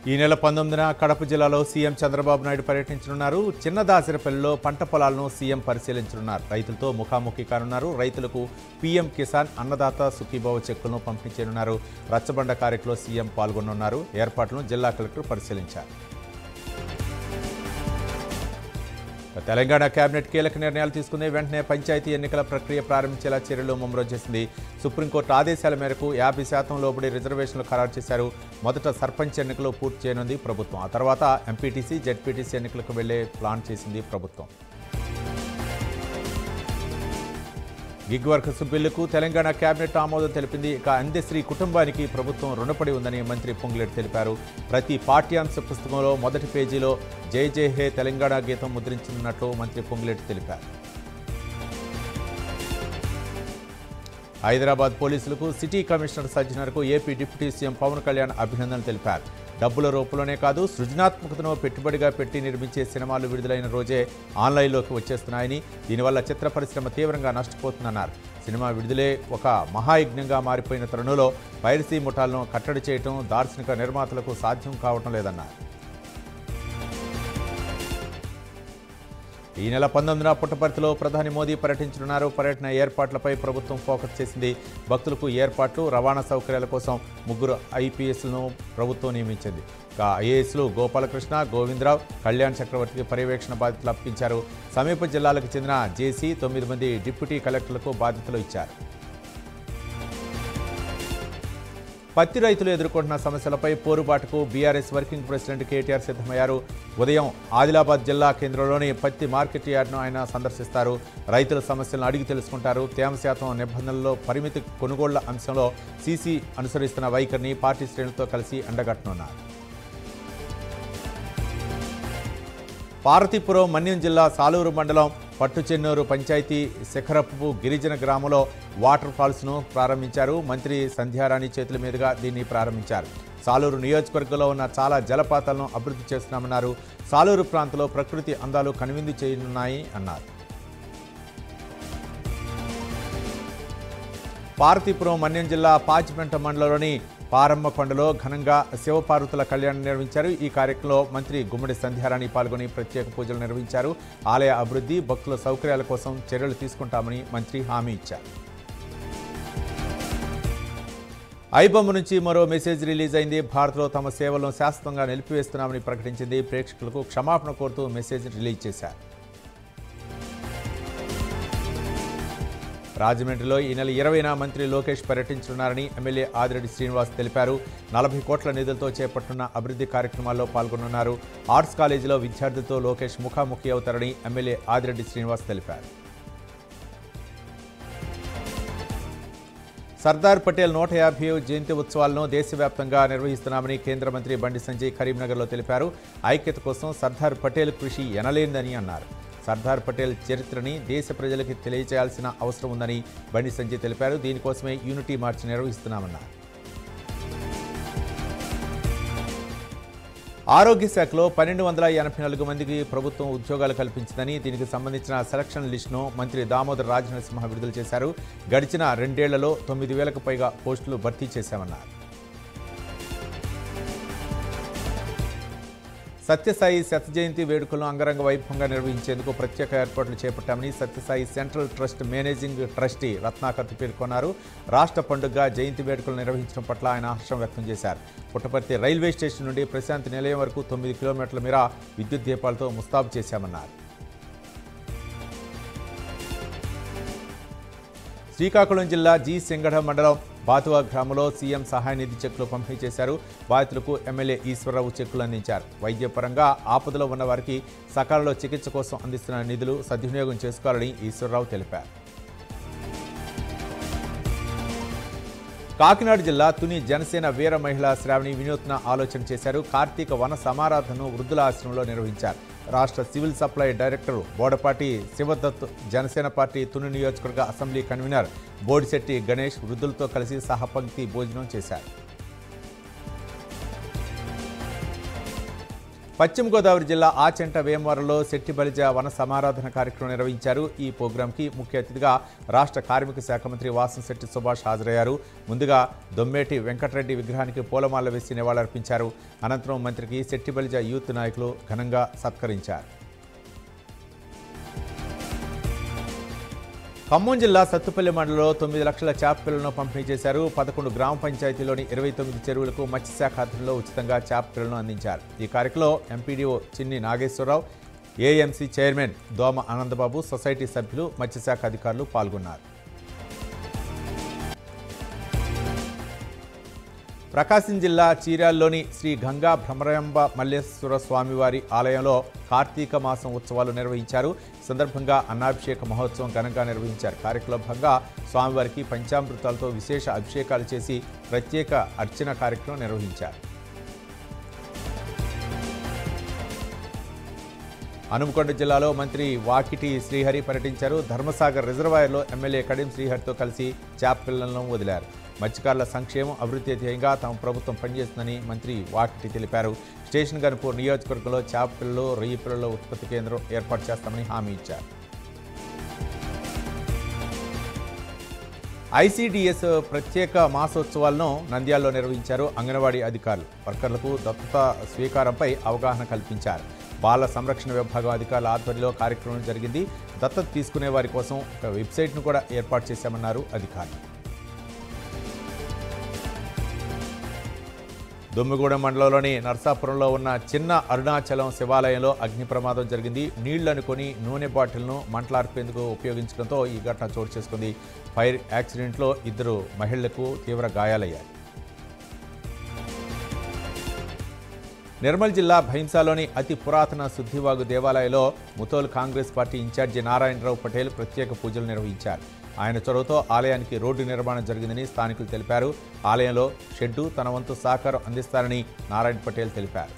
ఈ నెల 19న కడప జిల్లాలో సీఎం చంద్రబాబు నాయుడు పర్యటించనున్నారు. చిన్నదాసరిపల్లిలో పంట పొలాలను సీఎం పరిశీలించనున్నారు. రైతులతో ముఖాముఖి కానున్నారు. రైతులకు పీఎం కిసాన్ అన్నదాత సుఖీభవ చెక్కులను పంపిణీ చేయనున్నారు. రచ్చబండ కార్యక్రమంలో సీఎం పాల్గొనున్నారు. ఏర్పాట్లను జిల్లా కలెక్టర్ పరిశీలించారు. తెలంగాణ కేబినెట్ కీలక నిర్ణయాలు తీసుకుని వెంటనే పంచాయతీ ఎన్నికల ప్రక్రియ ప్రారంభించేలా చర్యలు ముమ్మరం చేసింది. సుప్రీంకోర్టు ఆదేశాల మేరకు 50% లోబడి రిజర్వేషన్లు ఖరారు చేశారు. మొదట సర్పంచ్ ఎన్నికలు పూర్తి చేయనుంది ప్రభుత్వం. ఆ తర్వాత ఎంపీటీసీ, జెడ్పీటీసీ ఎన్నికలకు వెళ్లే ప్లాన్ చేసింది ప్రభుత్వం. గిగ్ వర్కర్స్ బిల్లుకు తెలంగాణ కేబినెట్ ఆమోదం తెలిపింది. ఇక అందశ్రీ కుటుంబానికి ప్రభుత్వం రుణపడి ఉందని మంత్రి పొంగులేటి తెలిపారు. ప్రతి పాఠ్యాంశ పుస్తకంలో మొదటి పేజీలో జై జై హే తెలంగాణ గీతం ముద్రించనున్నట్లు మంత్రి పొంగులేటి తెలిపారు. హైదరాబాద్ పోలీసులకు సిటీ కమిషనర్ సజ్జనర్కు AP deputy CM Pavan Kalyan అభినందనలు తెలిపారు. డబ్బుల రూపంలోనే కాదు, సృజనాత్మకతను పెట్టుబడిగా పెట్టి నిర్మించే సినిమాలు విడుదలైన రోజే ఆన్లైన్లోకి వచ్చేస్తున్నాయని, దీనివల్ల చిత్ర పరిశ్రమ తీవ్రంగా నష్టపోతుందన్నారు. సినిమా విడుదలే ఒక మహాయజ్ఞంగా మారిపోయిన తరుణంలో పైరసీ ముఠాలను కట్టడి చేయడం దార్శనిక నిర్మాతలకు సాధ్యం కావటం లేదన్నారు. ఈ నెల 19న పుట్టపర్తిలో ప్రధాని మోదీ పర్యటించనున్నారు. పర్యటన ఏర్పాట్లపై ప్రభుత్వం ఫోకస్ చేసింది. భక్తులకు ఏర్పాట్లు, రవాణా సౌకర్యాల కోసం 3 ఐపీఎస్లను ప్రభుత్వం నియమించింది. ఇక ఐఏఎస్లు గోపాలకృష్ణ, గోవిందరావు, కళ్యాణ్ చక్రవర్తికి పర్యవేక్షణ బాధ్యతలు అప్పగించారు. సమీప జిల్లాలకు చెందిన జేసీ 9 మంది డిప్యూటీ కలెక్టర్లకు బాధ్యతలు ఇచ్చారు. పత్తి రైతులు ఎదుర్కొంటున్న సమస్యలపై పోరుబాటుకు బీఆర్ఎస్ వర్కింగ్ ప్రెసిడెంట్ కేటీఆర్ సిద్ధమయ్యారు. ఉదయం ఆదిలాబాద్ జిల్లా కేంద్రంలోని పత్తి మార్కెట్ యార్డ్ను ఆయన సందర్శిస్తారు. రైతుల సమస్యలను అడిగి తెలుసుకుంటారు. తేమ శాతం నిబంధనల్లో పరిమితి కొనుగోళ్ల అంశంలో సీసీ అనుసరిస్తున్న వైఖరిని పార్టీ శ్రేణులతో కలిసి ఎండగట్టనున్నారు. పార్వతీపురం మన్యం జిల్లా సాలూరు మండలం పట్టుచెన్నూరు పంచాయతీ శిఖరపు గిరిజన గ్రామంలో వాటర్ ఫాల్స్ను ప్రారంభించారు. మంత్రి సంధ్యారాణి చేతుల మీదుగా దీన్ని ప్రారంభించారు. సాలూరు నియోజకవర్గంలో ఉన్న చాలా జలపాతాలను అభివృద్ధి చేస్తున్నామన్నారు. సాలూరు ప్రాంతంలో ప్రకృతి అందాలు కనువిందు చేయనున్నాయి అన్నారు. పార్వతీపురం మన్యం జిల్లా పాచిపెంట మండలంలోని పారమ్మకొండలో ఘనంగా శివపార్వతుల కళ్యాణం నిర్వహించారు. ఈ కార్యక్రమంలో మంత్రి గుమ్మడి సంధ్యారాణి పాల్గొని ప్రత్యేక పూజలు నిర్వహించారు. ఆలయ అభివృద్ధి, భక్తుల సౌకర్యాల కోసం చర్యలు తీసుకుంటామని మంత్రి హామీ ఇచ్చారు. ఐబొమ్మ నుంచి మరో మెసేజ్ రిలీజ్ అయింది. భారత్లో తమ సేవలను శాశ్వతంగా నిలిపివేస్తున్నామని ప్రకటించింది. ప్రేక్షకులకు క్షమాపణ కోరుతూ మెసేజ్ రిలీజ్ చేశారు. రాజమండ్రిలో ఈ నెల 20న మంత్రి లోకేష్ పర్యటించనున్నారని ఎమ్మెల్యే ఆదిరెడ్డి శ్రీనివాస్ తెలిపారు. 40 కోట్ల నిధులతో చేపట్టున్న అభివృద్ధి కార్యక్రమాల్లో పాల్గొనున్నారు. ఆర్ట్స్ కాలేజీలో విద్యార్థులతో లోకేష్ ముఖాముఖి అవుతారని ఎమ్మెల్యే ఆదిరెడ్డి శ్రీనివాస్ తెలిపారు. సర్దార్ పటేల్ 150వ జయంతి ఉత్సవాలను దేశవ్యాప్తంగా నిర్వహిస్తున్నామని కేంద్ర మంత్రి బండి సంజయ్ కరీంనగర్లో తెలిపారు. ఐక్యత కోసం సర్దార్ పటేల్ కృషి ఎనలేనిదని అన్నారు. సర్దార్ పటేల్ చరిత్రని దేశ ప్రజలకి తెలియజేయాల్సిన అవసరం ఉందని బండి సంజయ్ తెలిపారు. దీనికోసమే యూనిటీ మార్చ్ నిర్వహిస్తున్నామన్నారు. ఆరోగ్య శాఖలో 1284 మందికి ప్రభుత్వం ఉద్యోగాలు కల్పించిందని, దీనికి సంబంధించిన సెలక్షన్ లిస్టును మంత్రి దామోదర్ రాజనరసింహ విడుదల చేశారు. గడిచిన 2 ఏళ్లలో 9000కు పైగా పోస్టులు భర్తీ చేశామన్నారు. సత్యసాయి శత జయంతి వేడుకలను అంగరంగ వైభవంగా నిర్వహించేందుకు ప్రత్యేక ఏర్పాట్లు చేపట్టామని Sathya Sai central trust managing trustee Ratnakar పేర్కొన్నారు. రాష్ట్ర పండుగగా జయంతి వేడుకలు నిర్వహించడం పట్ల ఆయన హర్షం వ్యక్తం చేశారు. పుట్టపర్తి రైల్వే స్టేషన్ నుండి ప్రశాంతి నిలయం వరకు 9 కిలోమీటర్ల మేర విద్యుత్ దీపాలతో ముస్తాబు చేశామన్నారు. శ్రీకాకుళం జిల్లా జి సింగఢ మండలం బాతువా గ్రామంలో సీఎం సహాయ నిధి చెక్కులు పంపిణీ చేశారు. బాధితులకు ఎమ్మెల్యే ఈశ్వరరావు చెక్కులు అందించారు. వైద్యపరంగా ఆపదలో ఉన్న వారికి సకాలంలో చికిత్స కోసం అందిస్తున్న నిధులు సద్వినియోగం చేసుకోవాలని ఈశ్వరరావు తెలిపారు. కాకినాడ జిల్లా తుని జనసేన వీర మహిళ శ్రావణి వినూత్న ఆలోచన చేశారు. కార్తీక వన సమారాధనను వృద్ధుల ఆశ్రమంలో నిర్వహించారు. రాష్ట్ర civil supply director Bodapati Shivdatt, Janasena party Tuni నియోజకవర్గ అసెంబ్లీ కన్వీనర్ బోడిశెట్టి గణేష్ వృద్ధులతో కలిసి సహపంక్తి భోజనం చేశారు. పశ్చిమ గోదావరి జిల్లా ఆచంట వేమవరంలో శెట్టిబలిజ వన సమారాధన కార్యక్రమం నిర్వహించారు. ఈ ప్రోగ్రాంకి ముఖ్య అతిథిగా రాష్ట్ర కార్మిక శాఖ మంత్రి వాసంశెట్టి సుభాష్ హాజరయ్యారు. ముందుగా దొమ్మేటి వెంకటరెడ్డి విగ్రహానికి పూలమాల వేసి నివాళులర్పించారు. అనంతరం మంత్రికి శెట్టిబలిజ యూత్ నాయకులు ఘనంగా సత్కరించారు. ఖమ్మం జిల్లా సత్తుపల్లి మండలంలో 9 లక్షల చేప పిల్లలను పంపిణీ చేశారు. 11 గ్రామ పంచాయతీలోని 29 చెరువులకు మత్స్యశాఖ ఆధ్వర్యంలో ఉచితంగా చేప పిల్లలను అందించారు. ఈ కార్యక్రమంలో ఎంపీడీఓ చిన్ని నాగేశ్వరరావు, ఏఎంసీ చైర్మన్ దోమ ఆనందబాబు, సొసైటీ సభ్యులు, మత్స్యశాఖ అధికారులు పాల్గొన్నారు. ప్రకాశం జిల్లా చీరాల్లోని శ్రీ గంగా భ్రమరాంబ మల్లేశ్వర స్వామివారి ఆలయంలో కార్తీక మాసం ఉత్సవాలు నిర్వహించారు. ఈ సందర్భంగా అన్నాభిషేక మహోత్సవం ఘనంగా నిర్వహించారు. కార్యక్రమంలో భాగంగా స్వామివారికి పంచామృతాలతో విశేష అభిషేకాలు చేసి ప్రత్యేక అర్చన కార్యక్రమం నిర్వహించారు. హనుమకొండ జిల్లాలో మంత్రి వాకిటి శ్రీహరి పర్యటించారు. ధర్మసాగర్ రిజర్వాయర్లో ఎమ్మెల్యే కడియం శ్రీహరితో కలిసి చేప పిల్లలను వదిలారు. మత్స్యకారుల సంక్షేమం, అభివృద్ధి ధ్యేయంగా తమ ప్రభుత్వం పనిచేస్తుందని మంత్రి వాకిటి తెలిపారు. స్టేషన్ గన్పూర్ నియోజకవర్గంలో చేప పిల్లలు, రొయ్యి పిల్లల ఉత్పత్తి కేంద్రం ఏర్పాటు చేస్తామని హామీ ఇచ్చారు. ఐసీడీఎస్ ప్రత్యేక మాసోత్సవాలను నంద్యాలలో నిర్వహించారు. అంగన్వాడీ అధికారులు వర్కర్లకు దత్తత స్వీకారంపై అవగాహన కల్పించారు. బాల సంరక్షణ విభాగం అధికారుల ఆధ్వర్యంలో కార్యక్రమం జరిగింది. దత్తత తీసుకునే వారి కోసం ఒక వెబ్సైట్ను కూడా ఏర్పాటు చేశామన్నారు అధికారులు. దుమ్మిగూడెం మండలంలోని నర్సాపురంలో ఉన్న చిన్న అరుణాచలం శివాలయంలో అగ్ని ప్రమాదం జరిగింది. నీళ్లనుకొని నూనె బాటిల్ను మంటలార్పేందుకు ఉపయోగించడంతో ఈ ఘటన చోటు చేసుకుంది. ఫైర్ యాక్సిడెంట్లో 2 మహిళలకు తీవ్ర గాయాలయ్యాయి. నిర్మల్ జిల్లా భైంసాలోని అతి పురాతన శుద్ధివాగు దేవాలయంలో ముతోల్ కాంగ్రెస్ పార్టీ ఇన్ఛార్జి నారాయణరావు పటేల్ ప్రత్యేక పూజలు నిర్వహించారు. ఆయన చొరవతో ఆలయానికి రోడ్డు నిర్మాణం జరిగిందని స్థానికులు తెలిపారు. ఆలయంలో షెడ్డు తన వంతు సహకారం అందిస్తారని నారాయణ పటేల్ తెలిపారు.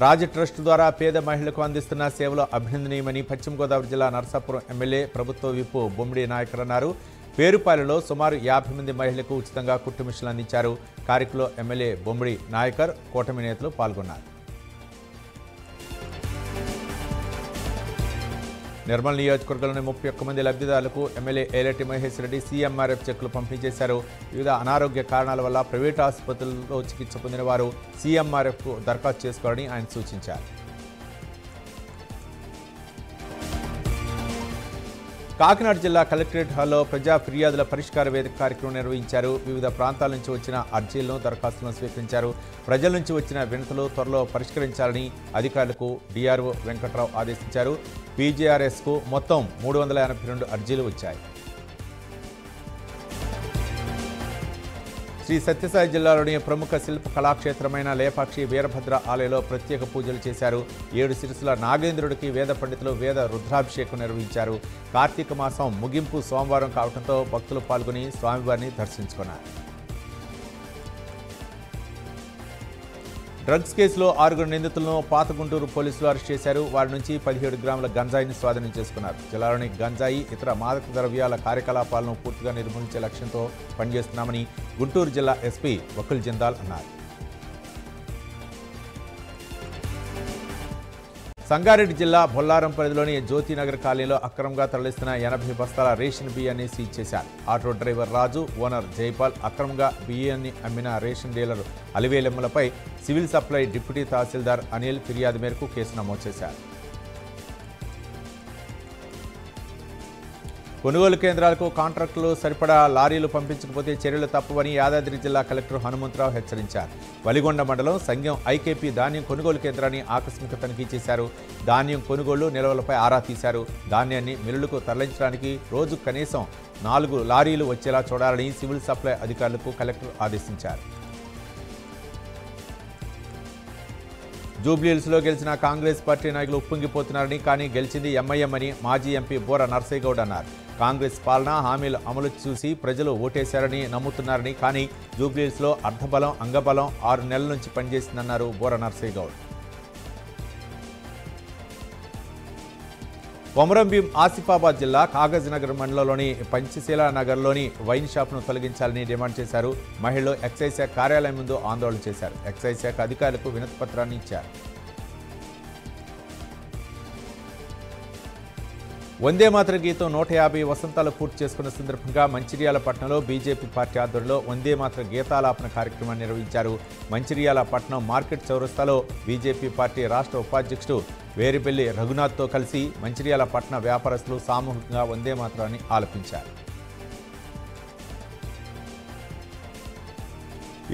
రాజ్ ట్రస్ట్ ద్వారా పేద మహిళలకు అందిస్తున్న సేవలు అభినందనీయమని పశ్చిమ గోదావరి జిల్లా నర్సాపురం ఎమ్మెల్యే ప్రభుత్వ విప్ బొమ్మిడి నాయకర్ అన్నారు. పేరుపాలెంలో సుమారు 50 మంది మహిళలకు ఉచితంగా కుట్టు మిషన్లు అందించారు. కార్యక్రమంలో ఎమ్మెల్యే బొమ్మిడి నాయకర్, కూటమి నేతలు పాల్గొన్నారు. నిర్మల్ నియోజకవర్గంలోని 31 మంది లబ్ధిదారులకు ఎమ్మెల్యే ఏలటి మహేష్ రెడ్డి సీఎంఆర్ఎఫ్ చెక్కులు పంపిణీ చేశారు. వివిధ అనారోగ్య కారణాల వల్ల ప్రైవేటు ఆసుపత్రుల్లో చికిత్స పొందిన వారు సీఎంఆర్ఎఫ్కు దరఖాస్తు చేసుకోవాలని ఆయన సూచించారు. కాకినాడ జిల్లా కలెక్టరేట్ హాల్లో ప్రజా ఫిర్యాదుల పరిష్కార వేదిక కార్యక్రమం నిర్వహించారు. వివిధ ప్రాంతాల నుంచి వచ్చిన అర్జీలను, దరఖాస్తులను స్వీకరించారు. ప్రజల నుంచి వచ్చిన వినతులు త్వరలో పరిష్కరించాలని అధికారులకు డీఆర్ఓ వెంకట్రావు ఆదేశించారు. పీజీఆర్ఎస్కు మొత్తం 382 అర్జీలు వచ్చాయి. శ్రీ సత్యసాయి జిల్లాలోని ప్రముఖ శిల్ప కళాక్షేత్రమైన లేపాక్షి వీరభద్ర ఆలయంలో ప్రత్యేక పూజలు చేశారు. 7 శిరసుల నాగేంద్రుడికి వేద పండితులు వేద రుద్రాభిషేకం నిర్వహించారు. కార్తీక మాసం ముగింపు సోమవారం కావడంతో భక్తులు పాల్గొని స్వామివారిని దర్శించుకున్నారు. డ్రగ్స్ కేసులో 6 నిందితులను పాత గుంటూరు పోలీసులు అరెస్ట్ చేశారు. వారి నుంచి 17 గ్రాముల గంజాయిని స్వాధీనం చేసుకున్నారు. జిల్లాలోని గంజాయి, ఇతర మాదక ద్రవ్యాల కార్యకలాపాలను పూర్తిగా నిర్మూలించే లక్ష్యంతో పనిచేస్తున్నామని గుంటూరు జిల్లా ఎస్పీ వకుల్ జిందాల్ అన్నారు. సంగారెడ్డి జిల్లా బొల్లారం పరిధిలోని జ్యోతినగర్ కాలనీలో అక్రమంగా తరలిస్తున్న 80 బస్తాల రేషన్ బియ్యాన్ని సీజ్ చేశారు. Auto driver Raju, owner Jaipal అక్రమంగా బియ్యాన్ని అమ్మిన రేషన్ డీలర్ అలివేలమ్మలపై civil supply deputy tahsildar Anil ఫిర్యాదు మేరకు కేసు నమోదు చేశారు. కొనుగోలు కేంద్రాలకు కాంట్రాక్టులు సరిపడా లారీలు పంపించకపోతే చర్యలు తప్పవని యాదాద్రి జిల్లా కలెక్టర్ హనుమంతరావు హెచ్చరించారు. వలిగొండ మండలం సంఘం ఐకేపీ ధాన్యం కొనుగోలు కేంద్రాన్ని ఆకస్మిక తనిఖీ చేశారు. ధాన్యం కొనుగోలు నిల్వలపై ఆరా తీశారు. ధాన్యాన్ని మిల్లులకు తరలించడానికి రోజు కనీసం 4 లారీలు వచ్చేలా చూడాలని సివిల్ సప్లై అధికారులకు కలెక్టర్ ఆదేశించారు. జూబ్లీహిల్స్లో గెలిచిన కాంగ్రెస్ పార్టీ నాయకులు ఉప్పొంగిపోతున్నారని, కానీ గెలిచింది ఎంఐఎం అని మాజీ ఎంపీ బోర నర్సయ్యగౌడ్ అన్నారు. కాంగ్రెస్ పాలన హామీల అమలు చూసి ప్రజలు ఓటేశారని నమ్ముతున్నారని, కానీ జూబ్లీహిల్స్లో అర్ధబలం, అంగబలం 6 నెలల నుంచి పనిచేసిందన్నారు బోర నర్సయ్యగౌడ్. కొమరంభీం ఆసిఫాబాద్ జిల్లా కాగజ్ నగర్ మండలంలోని పంచశీల నగర్లోని వైన్ షాప్ను తొలగించాలని డిమాండ్ చేశారు. మహిళలు ఎక్సైజ్ శాఖ కార్యాలయం ముందు ఆందోళన చేశారు. ఎక్సైజ్ శాఖ అధికారులకు వినతి పత్రాన్ని ఇచ్చారు. వందే మాతర గీతం 150 వసంతాలు పూర్తి చేసుకున్న సందర్భంగా మంచిర్యాల పట్టణంలో బీజేపీ పార్టీ ఆధ్వర్యంలో వందే మాతర గీతాలాపన కార్యక్రమాన్ని నిర్వహించారు. మంచిర్యాల పట్టణం మార్కెట్ చౌరస్తాలో బీజేపీ పార్టీ రాష్ట్ర ఉపాధ్యక్షుడు వేరిపల్లి రఘునాథ్తో కలిసి మంచిర్యాల పట్టణ వ్యాపారస్తులు సామూహికంగా వందే మాతరాన్ని ఆలపించారు.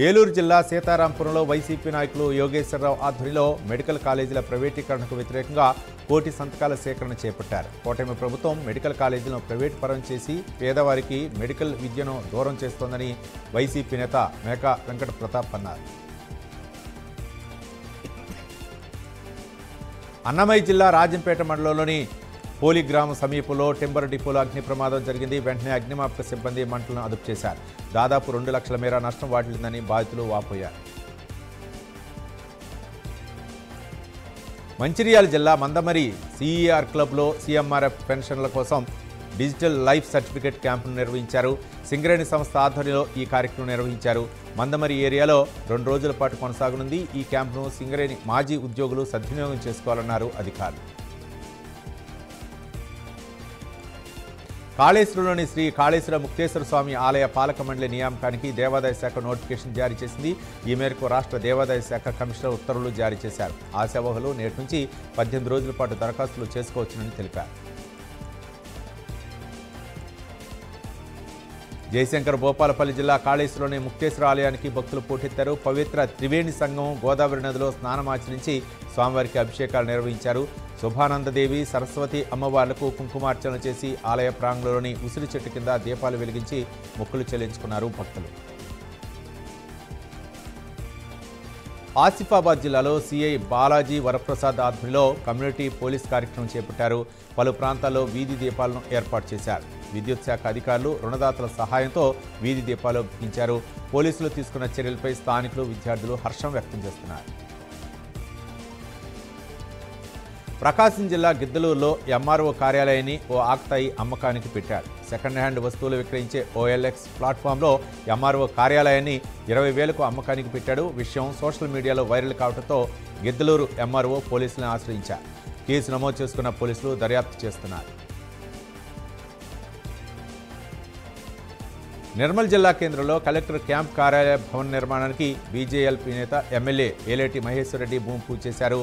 ఏలూరు జిల్లా సీతారాంపురంలో వైసీపీ నాయకులు యోగేశ్వరరావు ఆధ్వర్యంలో మెడికల్ కాలేజీల ప్రైవేటీకరణకు వ్యతిరేకంగా 1 కోటి సంతకాల సేకరణ చేపట్టారు. కూటమి ప్రభుత్వం మెడికల్ కాలేజీలను ప్రైవేట్ పరం చేసి పేదవారికి మెడికల్ విద్యను దూరం చేస్తోందని వైసీపీ నేత మేకా వెంకట ప్రతాప్ అన్నారు. అన్నమయ్య జిల్లా రాజంపేట మండలంలోని పోలి గ్రామం సమీపంలో టింబర్ డిపోలో అగ్ని ప్రమాదం జరిగింది. వెంటనే అగ్నిమాపక సిబ్బంది మంటలను అదుపు చేశారు. దాదాపు 2 లక్షల మేర నష్టం వాటిల్లిందని బాధితులు వాపోయారు. మంచిర్యాల జిల్లా మందమరి సిఈఆర్ క్లబ్లో సీఎంఆర్ఎఫ్ పెన్షన్ల కోసం డిజిటల్ లైఫ్ సర్టిఫికేట్ క్యాంపును నిర్వహించారు. సింగరేణి సంస్థ ఆధ్వర్యంలో ఈ కార్యక్రమం నిర్వహించారు. మందమరి ఏరియాలో 2 రోజుల పాటు కొనసాగనుంది. ఈ క్యాంపును సింగరేణి మాజీ ఉద్యోగులు సద్వినియోగం చేసుకోవాలన్నారు అధికారులు. కాళేశ్వరంలోని శ్రీ కాళేశ్వర ముక్తేశ్వర స్వామి ఆలయ పాలక మండలి నియామకానికి దేవాదాయ శాఖ నోటిఫికేషన్ జారీ చేసింది. ఈ మేరకు రాష్ట్ర దేవాదాయ శాఖ కమిషనర్ ఉత్తర్వులు జారీ చేశారు. ఆశావహులు నేటి నుంచి 18 రోజుల పాటు దరఖాస్తులు చేసుకోవచ్చునని తెలిపారు. జయశంకర్ భూపాలపల్లి జిల్లా కాళేశ్వరంలోని ముక్తేశ్వర ఆలయానికి భక్తులు పోటెత్తారు. పవిత్ర త్రివేణి సంగమం గోదావరి నదిలో స్నానమాచరించి స్వామివారికి అభిషేకాలు నిర్వహించారు. శుభానందదేవి సరస్వతి అమ్మవార్లకు కుంకుమార్చన చేసి ఆలయ ప్రాంగణంలోని ఉసిరి చెట్టు కింద దీపాలు వెలిగించి మొక్కులు చెల్లించుకున్నారు భక్తులు. ఆసిఫాబాద్ జిల్లాలో సీఐ బాలాజీ వరప్రసాద్ ఆధ్వర్యంలో కమ్యూనిటీ పోలీస్ కార్యక్రమం చేపట్టారు. పలు ప్రాంతాల్లో వీధి దీపాలను ఏర్పాటు చేశారు. విద్యుత్ శాఖ అధికారులు రుణదాతల సహాయంతో వీధి దీపాలు బిగించారు. పోలీసులు తీసుకున్న చర్యలపై స్థానికులు విద్యార్థులు హర్షం వ్యక్తం చేస్తున్నారు. ప్రకాశం జిల్లా గిద్దలూరులో ఎంఆర్ఓ కార్యాలయాన్ని ఓ ఆక్తాయి అమ్మకానికి పెట్టారు. సెకండ్ హ్యాండ్ వస్తువులు విక్రయించే OLX ప్లాట్ఫామ్లో ఎంఆర్ఓ కార్యాలయాన్ని 20,000కు అమ్మకానికి పెట్టాడు. విషయం సోషల్ మీడియాలో వైరల్ కావడంతో గిద్దలూరు ఎంఆర్ఓ పోలీసులను ఆశ్రయించారు. కేసు నమోదు చేసుకున్న పోలీసులు దర్యాప్తు చేస్తున్నారు. నిర్మల్ జిల్లా కేంద్రంలో కలెక్టర్ క్యాంప్ కార్యాలయ భవన నిర్మాణానికి బీజేఎల్పీ నేత ఎమ్మెల్యే ఏలేటి మహేశ్వర్ రెడ్డి భూమి పూజ చేశారు.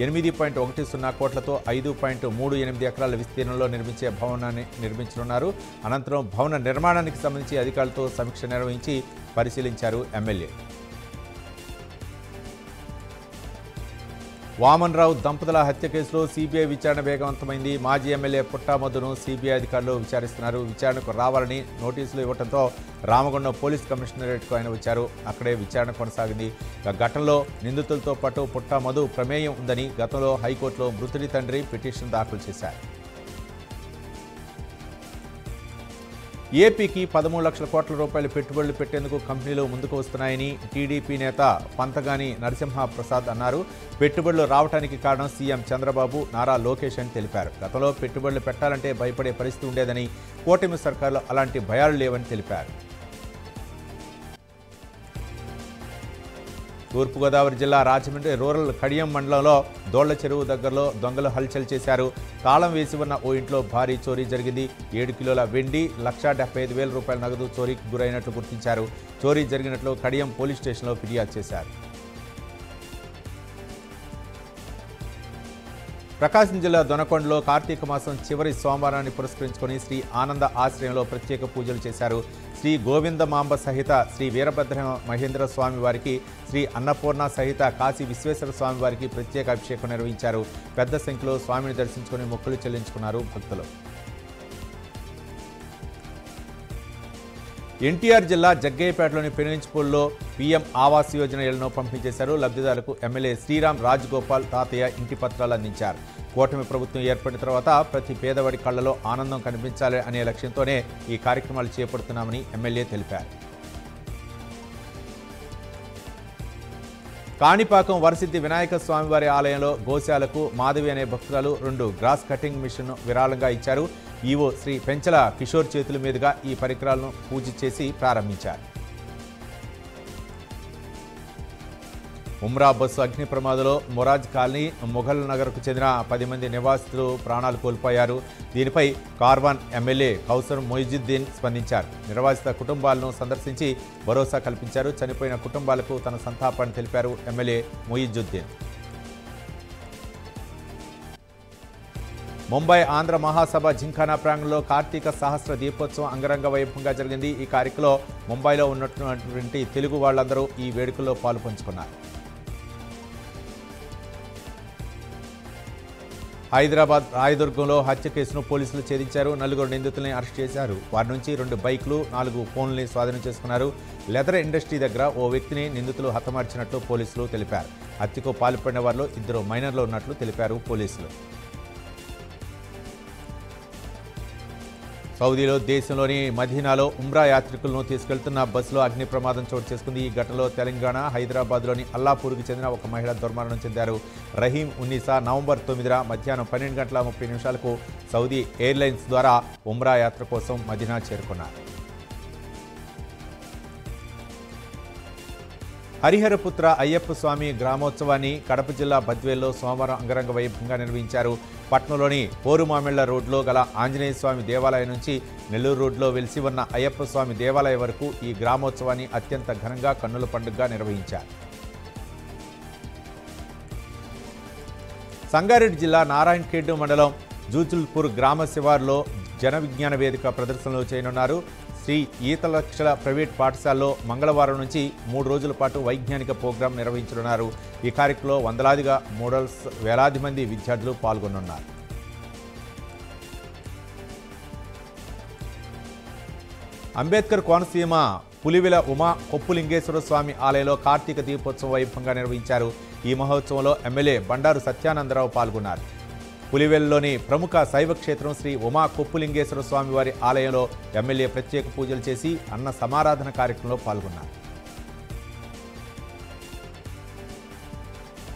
8.10 కోట్లతో 5.38 ఎకరాల విస్తీర్ణంలో నిర్మించే భవనాన్ని నిర్మించనున్నారు. అనంతరం భవన నిర్మాణానికి సంబంధించి అధికారులతో సమీక్ష నిర్వహించి పరిశీలించారు ఎమ్మెల్యే. వామన్ రావు దంపతుల హత్య కేసులో సిబిఐ విచారణ వేగవంతమైంది. మాజీ ఎమ్మెల్యే పుట్టామద్దును సిబిఐ అధికారులు విచారిస్తున్నారు. విచారణకు రావాలని నోటీసులు ఇవ్వడంతో రామగుండం పోలీస్ కమిషనరేట్కు ఆయన వచ్చారు. అక్కడే విచారణ కొనసాగింది. ఘటనలో నిందితులతో పాటు పుట్టామధు ప్రమేయం ఉందని గతంలో హైకోర్టులో మృతుడి తండ్రి పిటిషన్ దాఖలు చేశారు. ఏపీకి 13 లక్షల కోట్ల రూపాయల పెట్టుబడులు పెట్టేందుకు కంపెనీలు ముందుకు వస్తున్నాయని టీడీపీ నేత పంతగాని నరసింహప్రసాద్ అన్నారు. పెట్టుబడులు రావడానికి కారణం సీఎం చంద్రబాబు, నారా లోకేష్ అని తెలిపారు. గతంలో పెట్టుబడులు పెట్టాలంటే భయపడే పరిస్థితి ఉండేదని, కూటమి సర్కారులో అలాంటి భయాలు లేవని తెలిపారు. తూర్పుగోదావరి జిల్లా రాజమండ్రి రూరల్ కడియం మండలంలో దోళ్ల చెరువు దగ్గరలో దొంగలు హల్చల్ చేశారు. తాళం వేసి ఉన్న ఓ ఇంట్లో భారీ చోరీ జరిగింది. 7 కిలోల వెండి, 1,75,000 రూపాయల నగదు చోరీకి గురైనట్లు గుర్తించారు. చోరీ జరిగినట్లు కడియం పోలీస్ స్టేషన్లో ఫిర్యాదు చేశారు. ప్రకాశం జిల్లా దొనకొండలో కార్తీక మాసం చివరి సోమవారాన్ని పురస్కరించుకొని శ్రీ ఆనంద ఆశ్రయంలో ప్రత్యేక పూజలు చేశారు. శ్రీ గోవిందమాంబ సహిత శ్రీ వీరభద్ర మహేంద్ర స్వామి వారికి, శ్రీ అన్నపూర్ణ సహిత కాశీ విశ్వేశ్వర స్వామి వారికి ప్రత్యేక అభిషేకం నిర్వహించారు. పెద్ద సంఖ్యలో స్వామిని దర్శించుకుని మొక్కులు చెల్లించుకున్నారు భక్తులు. ఎన్టీఆర్ జిల్లా జగ్గయ్యపేటలోని పెనుగంచిపూడిలో పీఎం ఆవాస్ యోజన ఇళ్లను పంపిణీ చేశారు. లబ్ధిదారులకు ఎమ్మెల్యే శ్రీరామ్ రాజగోపాల్ తాతయ్య ఇంటి పత్రాలు అందించారు. కూటమి ప్రభుత్వం ఏర్పడిన తర్వాత ప్రతి పేదవాడి కళ్లలో ఆనందం కనిపించాలి అనే లక్ష్యంతోనే ఈ కార్యక్రమాలు చేపడుతున్నామని ఎమ్మెల్యే తెలిపారు. కాణిపాకం వరసిద్ధి వినాయక స్వామివారి ఆలయంలో గోశాలకు మాధవి అనే భక్తురాలు 2 గ్రాస్ కటింగ్ మిషన్ విరాళంగా ఇచ్చారు. ఈవో శ్రీ పెంచల కిషోర్ చేతుల మీదుగా ఈ పరికరాలను పూజ చేసి ప్రారంభించారు. ఉమ్రా బస్సు అగ్ని ప్రమాదంలో మొరాజ్ కాలనీ మొఘల్ నగర్కు చెందిన 10 మంది నివాసితులు ప్రాణాలు కోల్పోయారు. దీనిపై కార్వాన్ ఎమ్మెల్యే కౌసర్ మొయిజుద్దీన్ స్పందించారు. నిర్వాసిత కుటుంబాలను సందర్శించి భరోసా కల్పించారు. చనిపోయిన కుటుంబాలకు తన సంతాపాన్ని తెలిపారు ఎమ్మెల్యే మొయిజుద్దీన్. ముంబై ఆంధ్ర మహాసభ జింఖానా ప్రాంగణంలో కార్తీక సహస్ర దీపోత్సవం అంగరంగ వైభవంగా జరిగింది. ఈ కార్యక్రమంలో ముంబైలో ఉన్నటువంటి తెలుగు వాళ్ళందరూ ఈ వేడుకల్లో పాలు పంచుకున్నారు. హైదరాబాద్ రాయదుర్గంలో హత్య కేసును పోలీసులు ఛేదించారు. 4 నిందితుల్ని అరెస్ట్ చేశారు. వారి నుంచి 2 బైక్లు 4 ఫోన్లని స్వాధీనం చేసుకున్నారు. లెదర్ ఇండస్ట్రీ దగ్గర ఓ వ్యక్తిని నిందితులు హతమార్చినట్లు పోలీసులు తెలిపారు. హత్యకు పాల్పడిన వారిలో 2 మైనర్లు ఉన్నట్లు తెలిపారు పోలీసులు. సౌదీలో దేశంలోని మదీనాలో ఉమ్రా యాత్రికులను తీసుకెళ్తున్న బస్సులో అగ్ని ప్రమాదం చోటు చేసుకుంది. ఈ ఘటనలో తెలంగాణ హైదరాబాద్లోని అల్లాపూర్కి చెందిన ఒక మహిళ దుర్మరణం చెందారు. రహీం ఉన్నీసా నవంబర్ 9న మధ్యాహ్నం 12:30 సౌదీ ఎయిర్లైన్స్ ద్వారా ఉమ్రా యాత్ర కోసం మదీనా చేరుకున్నారు. హరిహరపుత్ర అయ్యప్ప స్వామి గ్రామోత్సవాన్ని కడప జిల్లా బద్వేల్లో సోమవారం అంగరంగ వైభవంగా నిర్వహించారు. పట్నంలోని పోరుమామిళ్ల రోడ్లో గల ఆంజనేయ స్వామి దేవాలయం నుంచి నెల్లూరు రోడ్లో వెలిసి ఉన్న అయ్యప్ప స్వామి దేవాలయం వరకు ఈ గ్రామోత్సవాన్ని అత్యంత ఘనంగా కన్నుల పండుగగా నిర్వహించారు. సంగారెడ్డి జిల్లా నారాయణఖేడ్ మండలం జూజుల్పూర్ గ్రామ శివార్లో జన విజ్ఞాన వేదిక ప్రదర్శనలు చేయనున్నారు. శ్రీ ఈతలక్షల ప్రైవేట్ పాఠశాలలో మంగళవారం నుంచి 3 రోజుల పాటు వైజ్ఞానిక ప్రోగ్రాం నిర్వహించనున్నారు. ఈ కార్యక్రమంలో వందలాదిగా మోడల్స్ వేలాది మంది విద్యార్థులు పాల్గొనున్నారు. అంబేద్కర్ కోనసీమ పులివెల ఉమా కొప్పులింగేశ్వర స్వామి ఆలయంలో కార్తీక దీపోత్సవం వైభవంగా నిర్వహించారు. ఈ మహోత్సవంలో ఎమ్మెల్యే బండారు సత్యానందరావు పాల్గొన్నారు. పులివెల్లోని ప్రముఖ శైవ క్షేత్రం శ్రీ ఉమా కొప్పులింగేశ్వర స్వామి వారి ఆలయంలో ఎమ్మెల్యే ప్రత్యేక పూజలు చేసి అన్న సమారాధన కార్యక్రమంలో పాల్గొన్నారు.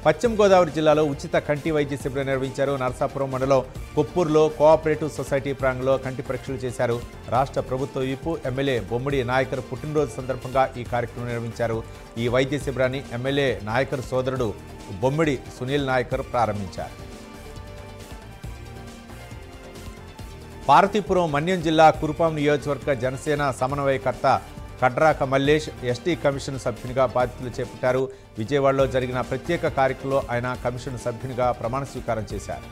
పశ్చిమ గోదావరి జిల్లాలో ఉచిత కంటి వైద్య శిబిరం నిర్వహించారు. నరసాపురం మండలం కొప్పూరులో కోఆపరేటివ్ సొసైటీ ప్రాంగణంలో కంటి పరీక్షలు చేశారు. రాష్ట్ర ప్రభుత్వ విప్ ఎమ్మెల్యే బొమ్మిడి నాయకర్ పుట్టినరోజు సందర్భంగా ఈ కార్యక్రమం నిర్వహించారు. ఈ వైద్య శిబిరాన్ని ఎమ్మెల్యే నాయకర్ సోదరుడు బొమ్మిడి సునీల్ నాయకర్ ప్రారంభించారు. పార్వతీపురం మన్యం జిల్లా కురుపాం నియోజకవర్గ జనసేన సమన్వయకర్త కడ్రాక మల్లేష్ ఎస్టీ కమిషన్ సభ్యునిగా బాధ్యతలు చేపట్టారు. విజయవాడలో జరిగిన ప్రత్యేక కార్యక్రమంలో ఆయన కమిషన్ సభ్యునిగా ప్రమాణ స్వీకారం చేశారు.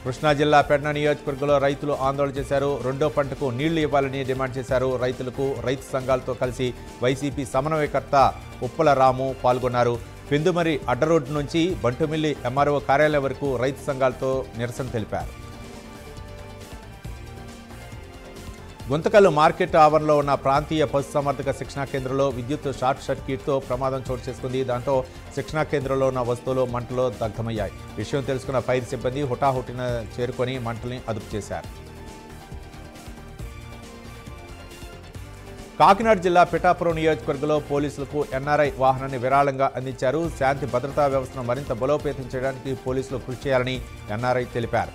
కృష్ణా జిల్లా పెడన నియోజకవర్గంలో రైతులు ఆందోళన చేశారు. 2వ పంటకు నీళ్లు ఇవ్వాలని డిమాండ్ చేశారు. రైతులకు రైతు సంఘాలతో కలిసి వైసీపీ సమన్వయకర్త ఉప్పల రాము పాల్గొన్నారు. పెందుమరి అడ్డరోడ్డు నుంచి బంటుమిల్లి ఎంఆర్ఓ కార్యాలయం వరకు రైతు సంఘాలతో నిరసన తెలిపారు. గుంతకల్లు మార్కెట్ ఆవరణలో ఉన్న ప్రాంతీయ పశుసంవర్ధక శిక్షణా కేంద్రంలో విద్యుత్ షార్ట్ సర్క్యూట్తో ప్రమాదం చోటు చేసుకుంది. దాంతో శిక్షణా కేంద్రంలో ఉన్న వస్తువులు మంటలో దగ్ధమయ్యాయి. విషయం తెలుసుకున్న ఫైర్ సిబ్బంది హుటాహుటిన చేరుకొని మంటల్ని అదుపు చేశారు. కాకినాడ జిల్లా పిఠాపురం నియోజకవర్గంలో పోలీసులకు ఎన్ఆర్ఐ వాహనాన్ని విరాళంగా అందించారు. శాంతి భద్రతా వ్యవస్థను మరింత బలోపేతం చేయడానికి పోలీసులు కృషి చేయాలని ఎన్ఆర్ఐ తెలిపారు.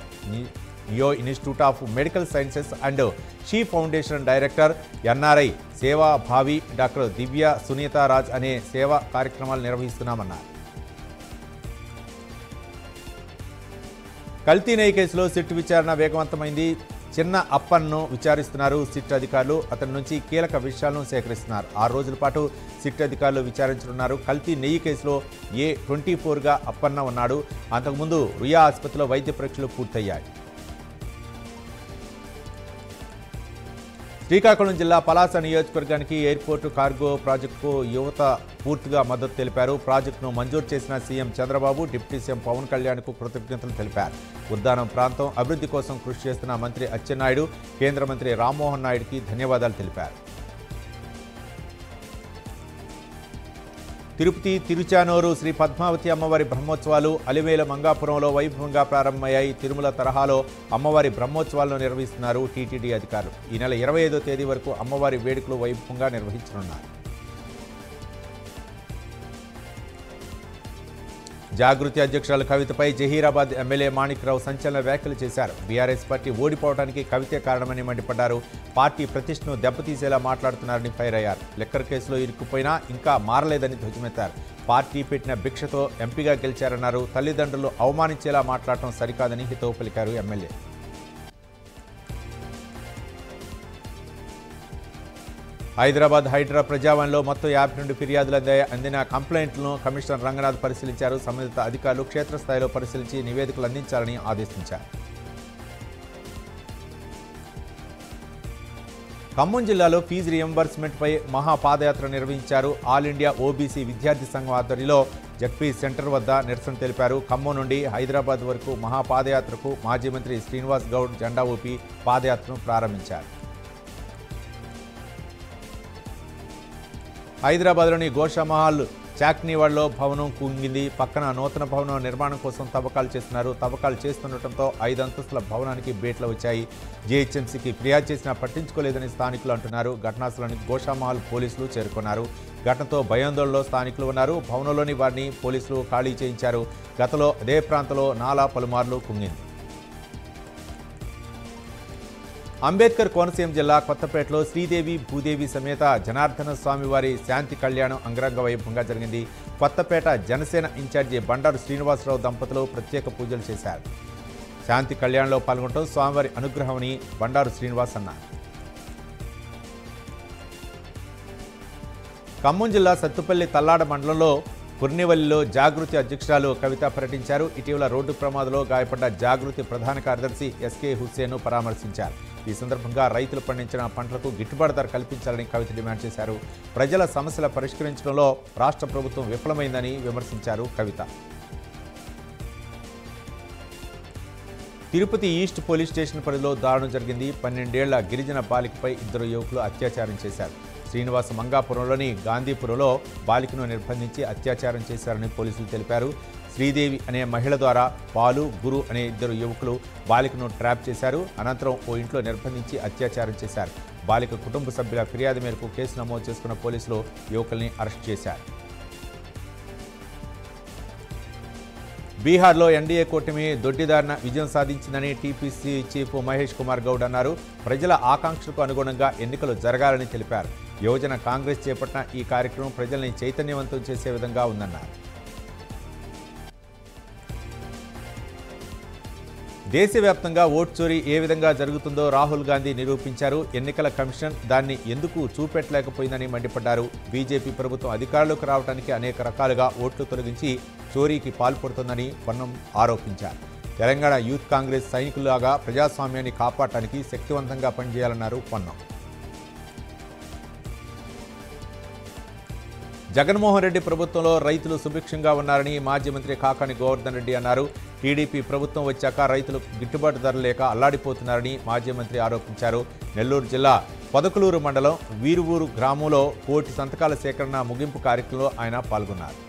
Neo institute of medical sciences and she foundation director NRI సేవా భావి డాక్టర్ దివ్య సునీతారాజ్ అనే సేవా కార్యక్రమాలు నిర్వహిస్తున్నామన్నారు. కల్తీ నెయ్యి కేసులో సిట్ విచారణ వేగవంతమైంది. చిన్న అప్పన్ను విచారిస్తున్నారు సిట్ అధికారులు. అతని నుంచి కీలక విషయాలను సేకరిస్తున్నారు. 6 రోజుల పాటు సిట్ అధికారులు విచారించనున్నారు. కల్తీ నెయ్యి కేసులో A24గా అప్పన్న ఉన్నాడు. అంతకుముందు రుయా ఆసుపత్రిలో వైద్య పరీక్షలు పూర్తయ్యాయి. శ్రీకాకుళం జిల్లా పలాస నియోజకవర్గానికి ఎయిర్పోర్టు కార్గో ప్రాజెక్టుకు యువత పూర్తిగా మద్దతు తెలిపారు. ప్రాజెక్టును మంజూరు చేసిన CM Chandrababu, deputy CM Pavan కళ్యాణ్కు కృతజ్ఞతలు తెలిపారు. ఉద్దానం ప్రాంతం అభివృద్ధి కోసం కృషి చేస్తున్న మంత్రి అచ్చెన్నాయుడు, కేంద్ర మంత్రి రామ్మోహన్ నాయుడుకి ధన్యవాదాలు తెలిపారు. తిరుపతి తిరుచానూరు శ్రీ పద్మావతి అమ్మవారి బ్రహ్మోత్సవాలు అలివేల మంగాపురంలో వైభవంగా ప్రారంభమయ్యాయి. తిరుమల తరహాలో అమ్మవారి బ్రహ్మోత్సవాలను నిర్వహిస్తున్నారు టీటీడీ అధికారులు. ఈ నెల 25వ తేదీ వరకు అమ్మవారి వేడుకలు వైభవంగా నిర్వహించనున్నారు. జాగృతి అధ్యక్షురాలు కవితపై జహీరాబాద్ ఎమ్మెల్యే మాణిక్రావు సంచలన వ్యాఖ్యలు చేశారు. బీఆర్ఎస్ పార్టీ ఓడిపోవడానికి కవితే కారణమని మండిపడ్డారు. పార్టీ ప్రతిష్టను దెబ్బతీసేలా మాట్లాడుతున్నారని ఫైర్ అయ్యారు. లిక్కర్ కేసులో ఇరుక్కుపోయినా ఇంకా మారలేదని ధ్వజమెత్తారు. పార్టీ పెట్టిన భిక్షతో ఎంపీగా గెలిచారన్నారు. తల్లిదండ్రులు అవమానించేలా మాట్లాడటం సరికాదని హితవు పలికారు ఎమ్మెల్యే. హైదరాబాద్ హైడ్రా ప్రజావాణిలో మొత్తం 52 ఫిర్యాదులు అందిన కంప్లైంట్లను కమిషనర్ రంగనాథ్ పరిశీలించారు. సంబంధిత అధికారులు క్షేత్రస్థాయిలో పరిశీలించి నివేదికలు అందించాలని ఆదేశించారు. ఖమ్మం జిల్లాలో ఫీజు రియంబర్స్మెంట్పై మహాపాదయాత్ర నిర్వహించారు. ఆల్ ఇండియా ఓబీసీ విద్యార్థి సంఘం ఆధ్వర్యంలో జడ్పీ సెంటర్ వద్ద నిరసన తెలిపారు. ఖమ్మం నుండి హైదరాబాద్ వరకు మహాపాదయాత్రకు మాజీ మంత్రి శ్రీనివాస్ గౌడ్ జెండా ఊపి పాదయాత్రను ప్రారంభించారు. హైదరాబాద్లోని గోషామహల్ చాక్నీవాడ్లో భవనం కుంగింది. పక్కన నూతన భవనం నిర్మాణం కోసం తవ్వకాలు చేస్తున్నారు. తవ్వకాలు చేస్తుండటంతో 5 అంతస్తుల భవనానికి బేట్లు వచ్చాయి. జీహెచ్ఎంసీకి ఫిర్యాదు చేసినా పట్టించుకోలేదని స్థానికులు అంటున్నారు. ఘటనాస్థలానికి గోషామహల్ పోలీసులు చేరుకున్నారు. ఘటనతో భయాందోళనలో స్థానికులు ఉన్నారు. భవనంలోని వారిని పోలీసులు ఖాళీ చేయించారు. గతంలో అదే ప్రాంతంలో నాలా పలుమార్లు కుంగింది. అంబేద్కర్ కోనసీమ జిల్లా కొత్తపేటలో శ్రీదేవి భూదేవి సమేత జనార్దన స్వామివారి శాంతి కళ్యాణం అంగరంగ వైభవంగా జరిగింది. కొత్తపేట జనసేన ఇన్ఛార్జి బండారు శ్రీనివాసరావు దంపతులు ప్రత్యేక పూజలు చేశారు. శాంతి కళ్యాణంలో పాల్గొనడం స్వామివారి అనుగ్రహమని బండారు శ్రీనివాస్ అన్నారు. ఖమ్మం జిల్లా సత్తుపల్లి తల్లాడ మండలంలో కుర్నివల్లిలో జాగృతి అధ్యక్షురాలు కవిత పర్యటించారు. ఇటీవల రోడ్డు ప్రమాదంలో గాయపడ్డ జాగృతి ప్రధాన కార్యదర్శి ఎస్కే హుస్సేన్ను పరామర్శించారు. ఈ సందర్భంగా రైతులు పండించిన పంటలకు గిట్టుబాటు ధర కల్పించాలని కవిత డిమాండ్ చేశారు. ప్రజల సమస్యల పరిష్కరించడంలో రాష్ట్ర ప్రభుత్వం విఫలమైందని విమర్శించారు కవిత. తిరుపతి ఈస్ట్ పోలీస్ స్టేషన్ పరిధిలో దారుణం జరిగింది. 12 ఏళ్ల గిరిజన బాలికపై 2 యువకులు అత్యాచారం చేశారు. శ్రీనివాస మంగాపురంలోని గాంధీపురంలో బాలికను నిర్బంధించి అత్యాచారం చేశారని పోలీసులు తెలిపారు. శ్రీదేవి అనే మహిళ ద్వారా పాలు, గురు అనే 2 యువకులు బాలికను ట్రాప్ చేశారు. అనంతరం ఓ ఇంట్లో నిర్బంధించి అత్యాచారం చేశారు. బాలిక కుటుంబ సభ్యుల ఫిర్యాదు మేరకు కేసు నమోదు చేసుకున్న పోలీసులు యువకుల్ని అరెస్ట్ చేశారు. బీహార్లో ఎన్డీఏ కూటమి దొడ్డిదారిన విజయం సాధించిందని టీపీసీ చీఫ్ మహేష్ కుమార్ గౌడ్ అన్నారు. ప్రజల ఆకాంక్షలకు అనుగుణంగా ఎన్నికలు జరగాలని తెలిపారు. యువజన కాంగ్రెస్ చేపట్టిన ఈ కార్యక్రమం ప్రజల్ని చైతన్యవంతం చేసే విధంగా ఉందన్నారు. దేశవ్యాప్తంగా ఓటు చోరీ ఏ విధంగా జరుగుతుందో రాహుల్ గాంధీ నిరూపించారు. ఎన్నికల కమిషన్ దాన్ని ఎందుకు చూపెట్టలేకపోయిందని మండిపడ్డారు. బీజేపీ ప్రభుత్వం అధికారంలోకి రావడానికి అనేక రకాలుగా ఓట్లు తొలగించి చోరీకి పాల్పడుతుందని పొన్నం ఆరోపించారు. తెలంగాణ యూత్ కాంగ్రెస్ సైనికులాగా ప్రజాస్వామ్యాన్ని కాపాడటానికి శక్తివంతంగా పనిచేయాలన్నారు పొన్నం. జగన్మోహన్ రెడ్డి ప్రభుత్వంలో రైతులు సుభిక్షంగా ఉన్నారని మాజీ మంత్రి కాకాని గోవర్ధన్ రెడ్డి అన్నారు. టీడీపీ ప్రభుత్వం వచ్చాక రైతులకు గిట్టుబాటు ధర లేక అల్లాడిపోతున్నారని మాజీ మంత్రి ఆరోపించారు. నెల్లూరు జిల్లా పొదకులూరు మండలం వీరువూరు గ్రామంలో 1 కోటి సంతకాల సేకరణ ముగింపు కార్యక్రమంలో ఆయన పాల్గొన్నారు.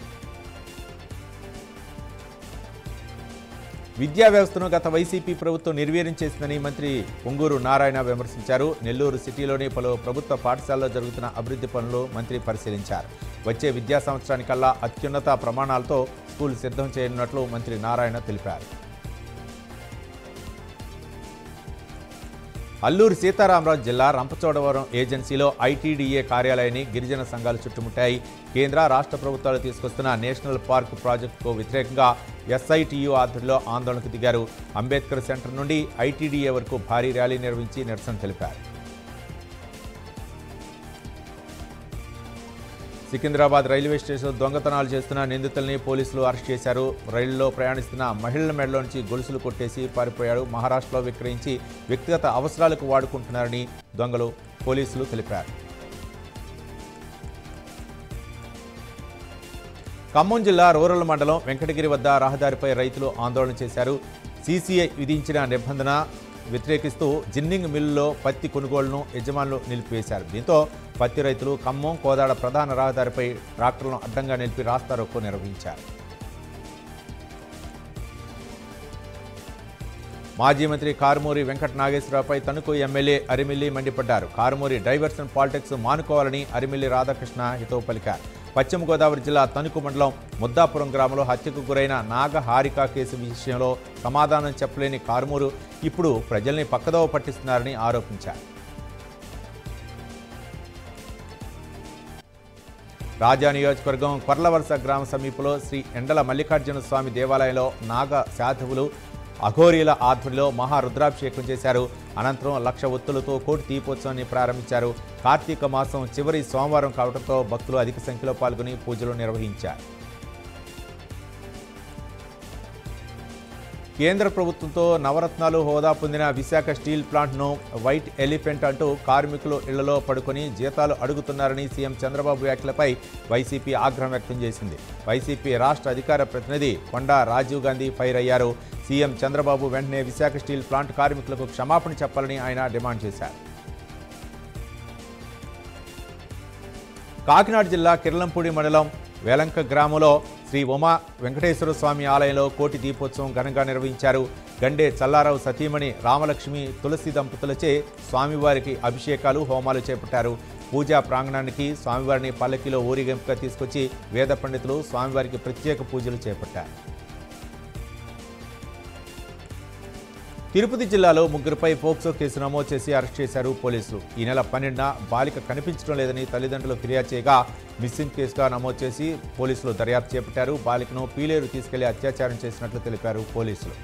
విద్యా వ్యవస్థను గత వైసీపీ ప్రభుత్వం నిర్వీర్యం చేసిందని మంత్రి పొంగూరు నారాయణ విమర్శించారు. నెల్లూరు సిటీలోని పలు ప్రభుత్వ పాఠశాలలో జరుగుతున్న అభివృద్ధి పనులు మంత్రి పరిశీలించారు. వచ్చే విద్యా సంవత్సరానికల్లా అత్యున్నత ప్రమాణాలతో స్కూల్ సిద్ధం చేయనున్నట్లు మంత్రి నారాయణ తెలిపారు. అల్లూరి సీతారామరాజు జిల్లా రంపచోడవరం ఏజెన్సీలో ఐటీడీఏ కార్యాలయాన్ని గిరిజన సంఘాలు చుట్టుముట్టాయి. కేంద్ర రాష్ట్ర ప్రభుత్వాలు తీసుకొస్తున్న నేషనల్ పార్క్ ప్రాజెక్టుకు వ్యతిరేకంగా ఎస్ఐటియు ఆధ్వర్యంలో ఆందోళనకు దిగారు. అంబేద్కర్ సెంటర్ నుండి ఐటీడీఏ వరకు భారీ ర్యాలీ నిర్వహించి నిరసన తెలిపారు. సికింద్రాబాద్ రైల్వే స్టేషన్ దొంగతనాలు చేస్తున్న నిందితుల్ని పోలీసులు అరెస్ట్ చేశారు. రైలులో ప్రయాణిస్తున్న మహిళల మెడలో నుంచి గొలుసులు కొట్టేసి పారిపోయాడు. మహారాష్ట్రలో విక్రయించి వ్యక్తిగత అవసరాలకు వాడుకుంటున్నారని దొంగలు పోలీసులు తెలిపారు. ఖమ్మం జిల్లా రూరల్ మండలం వెంకటగిరి వద్ద రహదారిపై రైతులు ఆందోళన చేశారు. సీసీఐ విధించిన నిబంధన వ్యతిరేకిస్తూ జిన్నింగ్ మిల్లులో పత్తి కొనుగోలును యజమానులు నిలిపివేశారు. దీంతో పత్తి రైతులు ఖమ్మం కోదాడ ప్రధాన రహదారిపై ట్రాక్టర్లను అడ్డంగా నిలిపి రాస్తారోకో నిర్వహించారు. మాజీ మంత్రి కారుమూరి వెంకట నాగేశ్వరరావుపై తణుకు ఎమ్మెల్యే అరిమిల్లి మండిపడ్డారు. కారుమూరి డైవర్షన్ పాలిటిక్స్ మానుకోవాలని అరిమిల్లి రాధాకృష్ణ హితవు పలికారు. పశ్చిమ గోదావరి జిల్లా తణుకు మండలం ముద్దాపురం గ్రామంలో హత్యకు గురైన నాగ హారిక కేసు విషయంలో సమాధానం చెప్పలేని కారుమూరు ఇప్పుడు ప్రజల్ని పక్కదోవ పట్టిస్తున్నారని ఆరోపించారు. రాజా నియోజకవర్గం కొర్లవలస గ్రామ సమీపంలో శ్రీ ఎండల మల్లికార్జున స్వామి దేవాలయంలో నాగ సాధువులు అఘోరీల ఆధ్వర్యంలో మహారుద్రాభిషేకం చేశారు. అనంతరం 1,00,000 ఒత్తులతో కోటి దీపోత్సవాన్ని ప్రారంభించారు. కార్తీక మాసం చివరి సోమవారం కావడంతో భక్తులు అధిక సంఖ్యలో పాల్గొని పూజలు నిర్వహించారు. కేంద్ర ప్రభుత్వంతో నవరత్నాలు హోదా పొందిన విశాఖ స్టీల్ ప్లాంట్ను వైట్ ఎలిఫెంట్ అంటూ కార్మికులు ఇళ్లలో పడుకొని జీతాలు అడుగుతున్నారని సీఎం చంద్రబాబు వ్యాఖ్యలపై వైసీపీ ఆగ్రహం వ్యక్తం చేసింది. వైసీపీ రాష్ట్ర అధికార ప్రతినిధి కొండా రాజీవ్ గాంధీ ఫైర్ అయ్యారు. సీఎం చంద్రబాబు వెంటనే విశాఖ స్టీల్ ప్లాంట్ కార్మికులకు క్షమాపణ చెప్పాలని ఆయన డిమాండ్ చేశారు. కాకినాడ జిల్లా కిర్లంపూడి మండలం వేలంక గ్రామంలో శ్రీ ఉమా వెంకటేశ్వర స్వామి ఆలయంలో కోటి దీపోత్సవం ఘనంగా నిర్వహించారు. గండే చల్లారావు సతీమణి రామలక్ష్మి తులసి దంపతులచే స్వామివారికి అభిషేకాలు హోమాలు చేపట్టారు. పూజా ప్రాంగణానికి స్వామివారిని పల్లకిలో ఊరేగింపుగా తీసుకొచ్చి వేద పండితులు స్వామివారికి ప్రత్యేక పూజలు చేపట్టారు. తిరుపతి జిల్లాలో ముగ్గురుపై పోక్సో కేసు నమోదు చేసి అరెస్ట్ చేశారు పోలీసులు. ఈ నెల 12న బాలిక కనిపించడం లేదని తల్లిదండ్రులు ఫిర్యాదు చేయగా మిస్సింగ్ కేసుగా నమోదు చేసి పోలీసులు దర్యాప్తు చేపట్టారు. బాలికను పీలేరు తీసుకెళ్లి అత్యాచారం చేసినట్లు తెలిపారు పోలీసులు.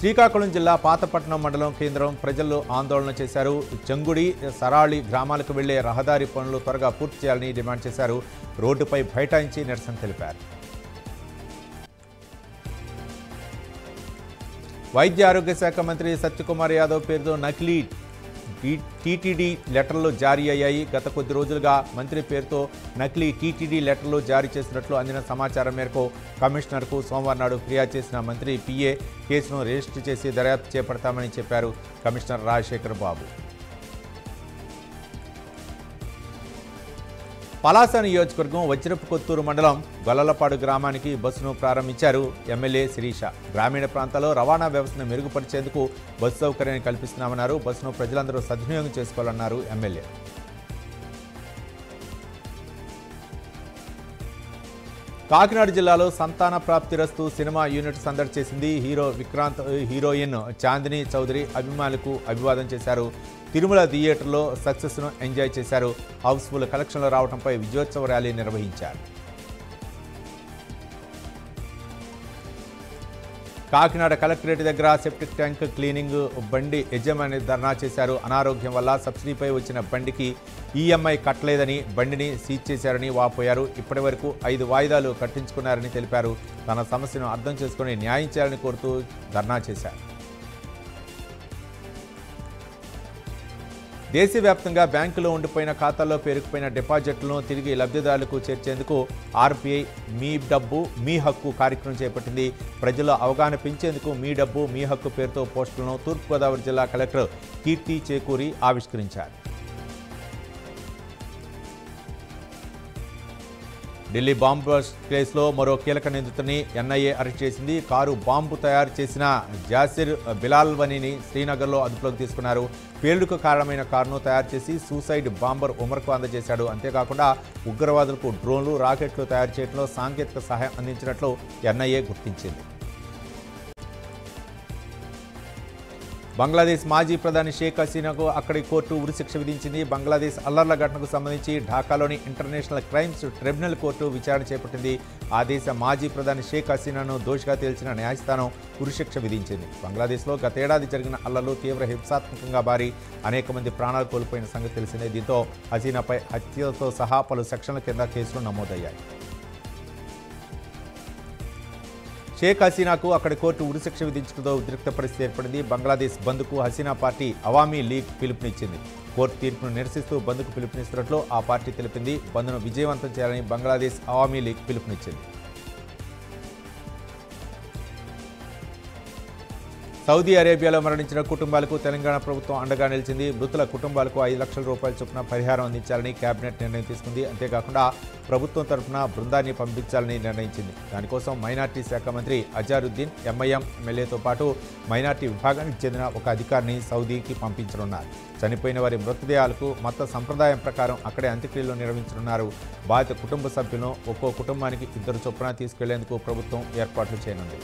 శ్రీకాకుళం జిల్లా పాతపట్నం మండలం కేంద్రం ప్రజలు ఆందోళన చేశారు. చెంగుడి సరాళి గ్రామాలకు వెళ్లే రహదారి పనులు త్వరగా పూర్తి చేయాలని డిమాండ్ చేశారు. రోడ్డుపై బైఠాయించి నిరసన తెలిపారు. వైద్య ఆరోగ్య శాఖ మంత్రి సత్యకుమార్ యాదవ్ పేరుతో నకిలీ టీటీడీ లెటర్లు జారీ అయ్యాయి. గత కొద్ది రోజులుగా మంత్రి పేరుతో నకిలీ టీటీడీ లెటర్లు జారీ చేసినట్లు అందిన సమాచారం మేరకు కమిషనర్కు సోమవారం నాడు ఫిర్యాదు చేసిన మంత్రి పిఏ కేసును రిజిస్టర్ చేసి దర్యాప్తు చేపడతామని చెప్పారు కమిషనర్ రాజశేఖర్ బాబు. పలాస నియోజకవర్గం వజ్రపు కొత్తూరు మండలం గొల్లలపాడు గ్రామానికి బస్సును ప్రారంభించారు ఎమ్మెల్యే శిరీష. గ్రామీణ ప్రాంతాల్లో రవాణా వ్యవస్థను మెరుగుపరిచేందుకు బస్సు సౌకర్యాన్ని కల్పిస్తున్నామన్నారు. బస్సును ప్రజలందరూ సద్వినియోగం చేసుకోవాలన్నారు ఎమ్మెల్యే. కాకినాడ జిల్లాలో సంతాన ప్రాప్తిరస్తు సినిమా యూనిట్ సందడి చేసింది. హీరో విక్రాంత్, హీరోయిన్ చాందిని చౌదరి అభిమానులకు అభివాదం చేశారు. తిరుమల థియేటర్లో సక్సెస్ను ఎంజాయ్ చేశారు. హౌస్ఫుల్ కలెక్షన్లు రావడంపై విజయోత్సవ ర్యాలీ నిర్వహించారు. కాకినాడ కలెక్టరేట్ దగ్గర సెప్టిక్ ట్యాంక్ క్లీనింగ్ బండి యజమాని ధర్నా చేశారు. అనారోగ్యం వల్ల సబ్సిడీపై వచ్చిన బండికి ఈఎంఐ కట్టలేదని బండిని సీజ్ చేశారని వాపోయారు. ఇప్పటి వరకు 5 వాయిదాలు కట్టించుకున్నారని తెలిపారు. తన సమస్యను అర్థం చేసుకుని న్యాయం చేయాలని కోరుతూ ధర్నా చేశారు. దేశవ్యాప్తంగా బ్యాంకులో ఉండిపోయిన ఖాతాల్లో పేరుకుపోయిన డిపాజిట్లను తిరిగి లబ్ధిదారులకు చేర్చేందుకు ఆర్బీఐ మీ డబ్బు మీ హక్కు కార్యక్రమం చేపట్టింది. ప్రజల్లో అవగాహన పెంచేందుకు మీ డబ్బు మీ హక్కు పేరుతో పోస్టులను తూర్పుగోదావరి జిల్లా కలెక్టర్ కీర్తి చేకూరి ఆవిష్కరించారు. ఢిల్లీ బాంబు కేసులో మరో కీలక నిందితుడిని ఎన్ఐఏ అరెస్ట్ చేసింది. కారు బాంబు తయారు చేసిన జాసిర్ బిలాల్వనీని శ్రీనగర్లో అదుపులోకి తీసుకున్నారు. పేలుడుకు కారణమైన కారును తయారు చేసి సూసైడ్ బాంబర్ ఉమర్కు అందజేశాడు. అంతేకాకుండా ఉగ్రవాదులకు డ్రోన్లు, రాకెట్లు తయారు చేయడంలో సాంకేతిక సహాయం అందించినట్లు ఎన్ఐఏ గుర్తించింది. బంగ్లాదేశ్ మాజీ ప్రధాని షేక్ హసీనాకు అక్కడి కోర్టు ఉరిశిక్ష విధించింది. బంగ్లాదేశ్ అల్లర్ల ఘటనకు సంబంధించి ఢాకాలోని ఇంటర్నేషనల్ క్రైమ్స్ ట్రిబ్యునల్ కోర్టు విచారణ చేపట్టింది. ఆ దేశ మాజీ ప్రధాని షేక్ హసీనాను దోషిగా తేల్చిన న్యాయస్థానం ఉరిశిక్ష విధించింది. బంగ్లాదేశ్లో గతేడాది జరిగిన అల్లర్లు తీవ్ర హింసాత్మకంగా మారి అనేక మంది ప్రాణాలు కోల్పోయిన సంగతి తెలిసిందే. దీంతో హసీనాపై హత్యతో సహా పలు సెక్షన్ల కింద కేసులు నమోదయ్యాయి. షేక్ హసీనాకు అక్కడి కోర్టు ఉరిశిక్ష విధించడంతో ఉద్రిక్త పరిస్థితి ఏర్పడింది. బంగ్లాదేశ్ బంద్కు హసీనా పార్టీ అవామీ లీగ్ పిలుపునిచ్చింది. కోర్టు తీర్పును నిరసిస్తూ బంద్కు పిలుపునిస్తున్నట్లు ఆ పార్టీ తెలిపింది. బంద్ను విజయవంతం చేయాలని బంగ్లాదేశ్ అవామీ లీగ్ పిలుపునిచ్చింది. సౌదీ అరేబియాలో మరణించిన కుటుంబాలకు తెలంగాణ ప్రభుత్వం అండగా నిలిచింది. మృతుల కుటుంబాలకు 5 లక్షల రూపాయల చొప్పున పరిహారం అందించాలని కేబినెట్ నిర్ణయం తీసుకుంది. అంతేకాకుండా ప్రభుత్వం తరఫున బృందాన్ని పంపించాలని నిర్ణయించింది. దానికోసం మైనార్టీ శాఖ మంత్రి అజారుద్దీన్ ఎంఐఎం ఎమ్మెల్యేతో పాటు మైనార్టీ విభాగానికి చెందిన ఒక అధికారిని సౌదీకి పంపించనున్నారు. చనిపోయిన వారి మృతదేహాలకు మత సంప్రదాయం ప్రకారం అక్కడే అంత్యక్రియలు నిర్వహించనున్నారు. బాధిత కుటుంబ సభ్యులను ఒక్కో కుటుంబానికి 2 చొప్పున తీసుకెళ్లేందుకు ప్రభుత్వం ఏర్పాట్లు చేయనుంది.